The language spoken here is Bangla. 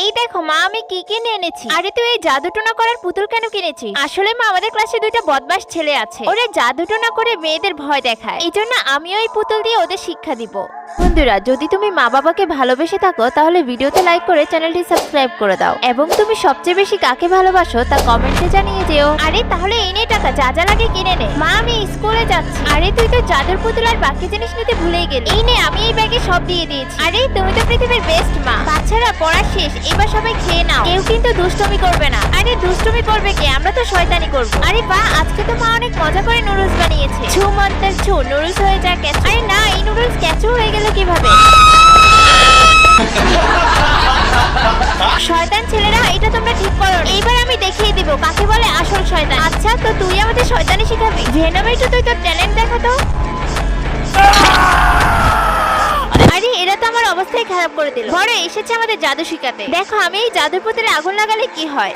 এই দেখো মা, আমি কি কিনে এনেছি। আরে তুই এই জাদুটোনা করার পুতুল কেন কিনেছিস? আসলে মা, আমাদের ক্লাসে দুইটা বদমাশ ছেলে আছে, ওরা জাদুটোনা করে মেয়েদের ভয় দেখায়। এই জন্য আমিও এই পুতুল দিয়ে ওদের শিক্ষা দিব। বন্ধুরা, যদি তুমি মা বাবাকে ভালোবেসে থাকো তাহলে ভিডিওতে লাইক করে চ্যানেলটি সাবস্ক্রাইব করে দাও, এবং তুমি সবচেয়ে বেশি কাকে ভালোবাসো তা কমেন্টে জানিয়ে যেও। আরে তাহলে এই নে টাকা, যা যা লাগে কিনে নে। মা, আমি স্কুলে যাচ্ছি। আরে তুই তো জাদুর পুতুল আর বাকি জিনিস নিতে ভুলেই গেলি। এই নে, আমি এই ব্যাগে সব দিয়ে দিয়েছি। আরে তুমি তো পৃথিবীর বেস্ট মা। বাচ্চারা, পড়া শেষ, এবার সবাই খেয়ে নাও। কেউ কিন্তু দুষ্টুমি করবে না। আরে দুষ্টুমি করবে কে? আমরা তো শয়তানি করব। আরে বাহ, আজকে তো মা অনেক মজা করে নুডলস বানিয়েছে। ছু মন্ত্র ছু, নুডলস হয়ে যা ক্যাচু। আরে না, এই নুডলস ক্যাচু হয়ে গেল কিভাবে? শয়তান ছেলেরা, এটা তোমরা ঠিক করো। এইবার আমি দেখিয়ে দিব কাকে বলে আসল শয়তান। আচ্ছা, তো তুই আমাদের শয়তানি শিখাবি? ভেনম, একটু তুই তোর ট্যালেন্ট দেখা তো। আরে এরা তো আমার অবস্থাই খারাপ করে দিল। বড় এসেছে আমাদের জাদু শিখাতে। দেখো, আমি এই জাদুর পুতুলে আগুন লাগালে কি হয়।